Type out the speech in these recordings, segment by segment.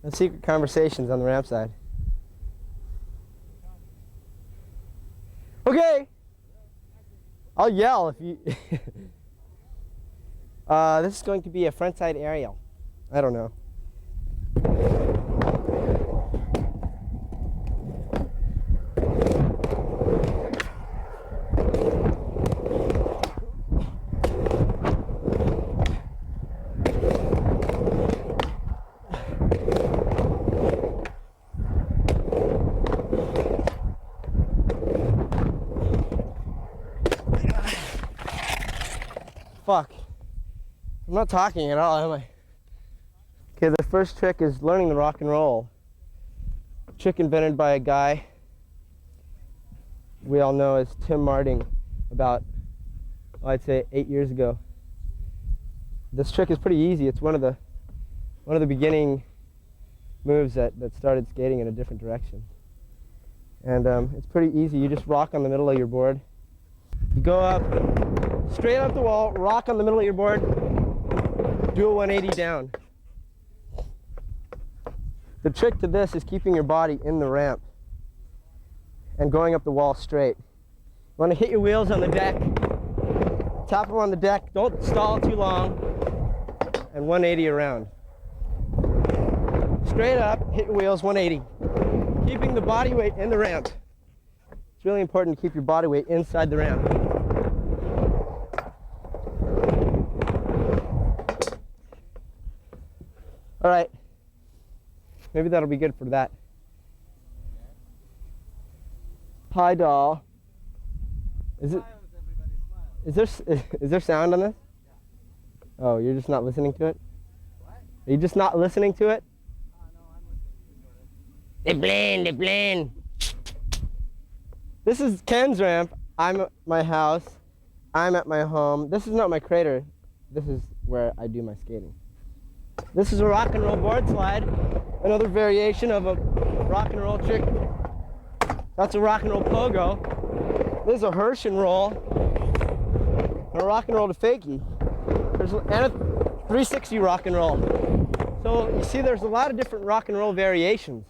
No secret conversations on the ramp side. Okay. I'll yell if you... This is going to be a frontside aerial. I don't know. Fuck. I'm not talking at all, am I? Okay, the first trick is learning the rock and roll. A trick invented by a guy we all know as Tim Marting about, I'd say, 8 years ago. This trick is pretty easy. It's one of the beginning moves that started skating in a different direction. And it's pretty easy. You just rock on the middle of your board. You go up, straight up the wall, rock on the middle of your board, do a 180 down. The trick to this is keeping your body in the ramp and going up the wall straight. You want to hit your wheels on the deck, tap them on the deck, don't stall too long, and 180 around. Straight up, hit your wheels, 180. Keeping the body weight in the ramp. It's really important to keep your body weight inside the ramp. All right, maybe that'll be good for that. Hi, doll. Is there sound on this? Yeah. Oh, you're just not listening to it? What? Are you just not listening to it? No, I'm listening to it. They blend. This is Ken's ramp. I'm at my house. I'm at my home. This is not my crater. This is where I do my skating. This is a rock and roll board slide, another variation of a rock and roll trick. That's a rock and roll pogo. This is a Hirsch and roll, and a rock and roll to fakie. And a 360 rock and roll. So you see there's a lot of different rock and roll variations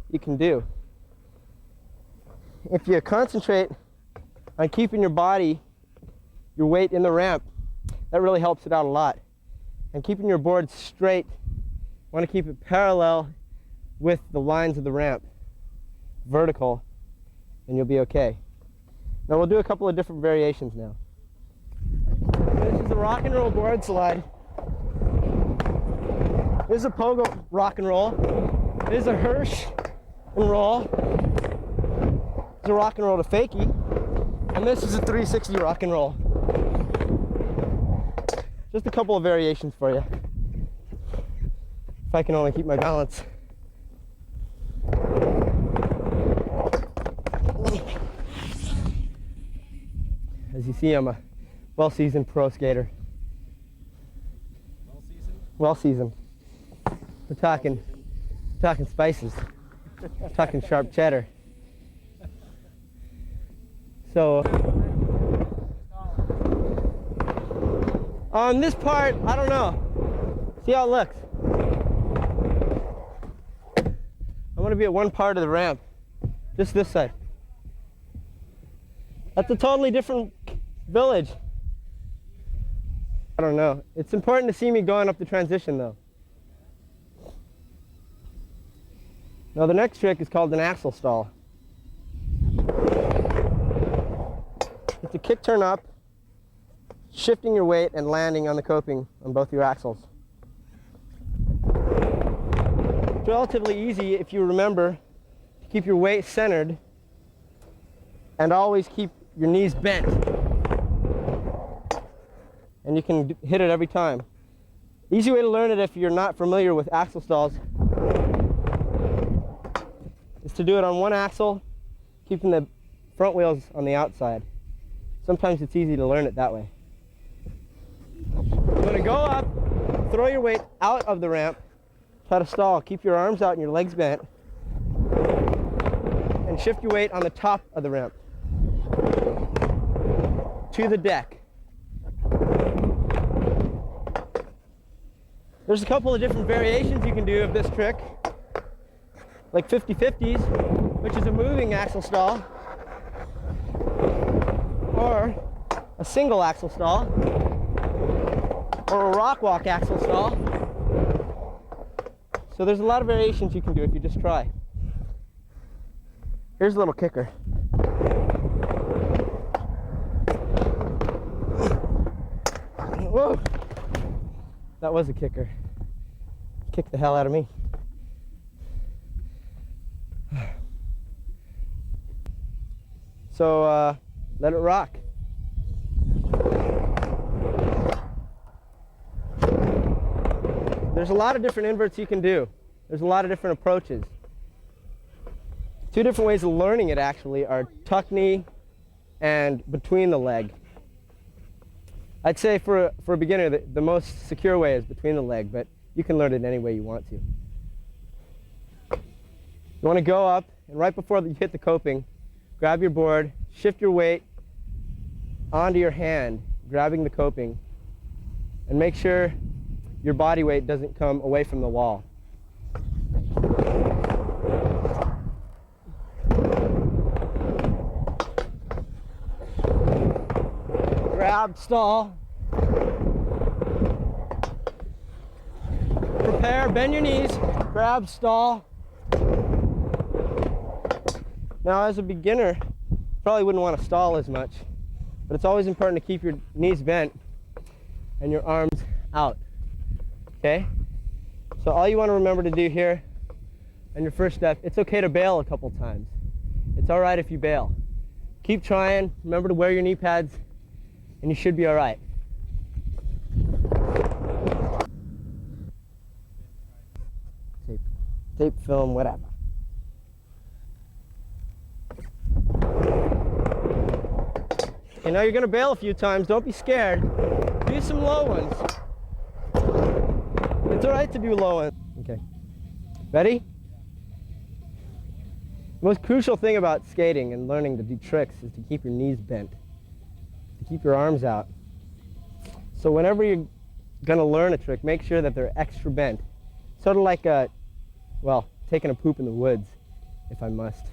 you can do. If you concentrate on keeping your body, your weight in the ramp, that really helps it out a lot. And keeping your board straight, you want to keep it parallel with the lines of the ramp, vertical, and you'll be okay. Now we'll do a couple of different variations now. This is the rock and roll board slide. This is a pogo rock and roll. This is a Hirsch and roll. This is a rock and roll to fakie. And this is a 360 rock and roll. Just a couple of variations for you. If I can only keep my balance. As you see, I'm a well-seasoned pro skater. Well-seasoned? Well-seasoned. We're talking spices. We're talking sharp cheddar. So, on this part, I don't know. See how it looks. I want to be at one part of the ramp. Just this side. That's a totally different village. I don't know. It's important to see me going up the transition though. Now the next trick is called an axle stall. It's a kick turn up, shifting your weight and landing on the coping on both your axles. It's relatively easy if you remember to keep your weight centered and always keep your knees bent. And you can hit it every time. Easy way to learn it if you're not familiar with axle stalls is to do it on one axle, keeping the front wheels on the outside. Sometimes it's easy to learn it that way. You want to go up, throw your weight out of the ramp, try to stall. Keep your arms out and your legs bent, and shift your weight on the top of the ramp to the deck. There's a couple of different variations you can do of this trick, like 50-50s, which is a moving axle stall, or a single axle stall, or a rock walk axle stall. So there's a lot of variations you can do if you just try. Here's a little kicker. Whoa! That was a kicker. Kicked the hell out of me. So let it rock. There's a lot of different inverts you can do. There's a lot of different approaches. Two different ways of learning it actually are tuck knee and between the leg. I'd say for a beginner, the most secure way is between the leg, but you can learn it any way you want to. You want to go up, and right before you hit the coping, grab your board, shift your weight onto your hand, grabbing the coping, and make sure your body weight doesn't come away from the wall. Grab, stall. Prepare, bend your knees, grab, stall. Now as a beginner, you probably wouldn't want to stall as much, but it's always important to keep your knees bent and your arms out, okay? So all you want to remember to do here on your first step, it's okay to bail a couple times. It's all right if you bail. Keep trying, remember to wear your knee pads, and you should be all right. Tape, film, whatever. Okay, now you're gonna bail a few times. Don't be scared. Do some low ones. It's all right to do low ones. Okay. Ready? The most crucial thing about skating and learning to do tricks is to keep your knees bent, to keep your arms out. So whenever you're gonna learn a trick, make sure that they're extra bent. Sort of like well, taking a poop in the woods, if I must.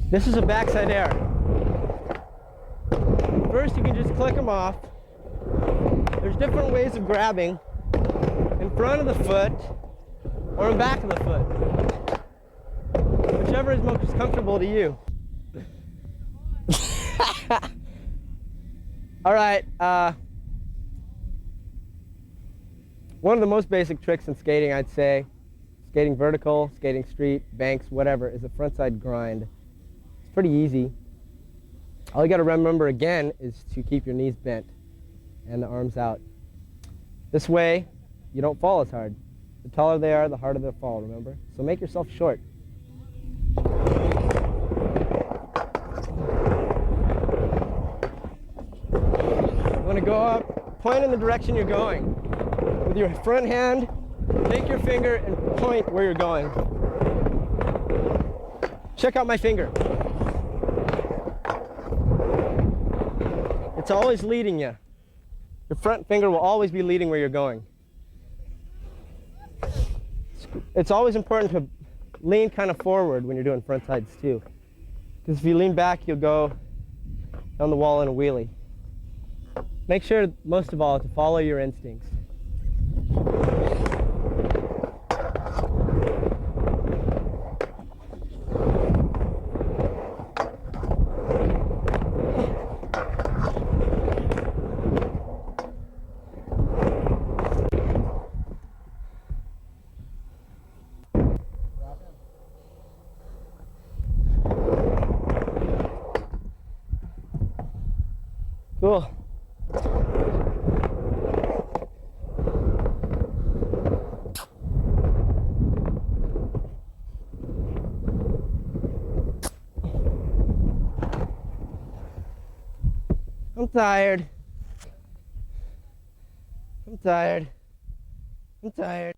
This is a backside air. First, you can just click them off. There's different ways of grabbing in front of the foot or in back of the foot. Whichever is most comfortable to you. All right. One of the most basic tricks in skating, I'd say, skating vertical, skating street, banks, whatever, is a frontside grind. It's pretty easy. All you got to remember again is to keep your knees bent and the arms out. This way, you don't fall as hard. The taller they are, the harder they'll fall, remember? So make yourself short. You want to go up, point in the direction you're going. With your front hand, take your finger and point where you're going. Check out my finger. It's always leading you. Your front finger will always be leading where you're going. It's always important to lean kind of forward when you're doing front sides too. Because if you lean back, you'll go down the wall in a wheelie. Make sure, most of all, to follow your instincts. Cool. I'm tired. I'm tired. I'm tired.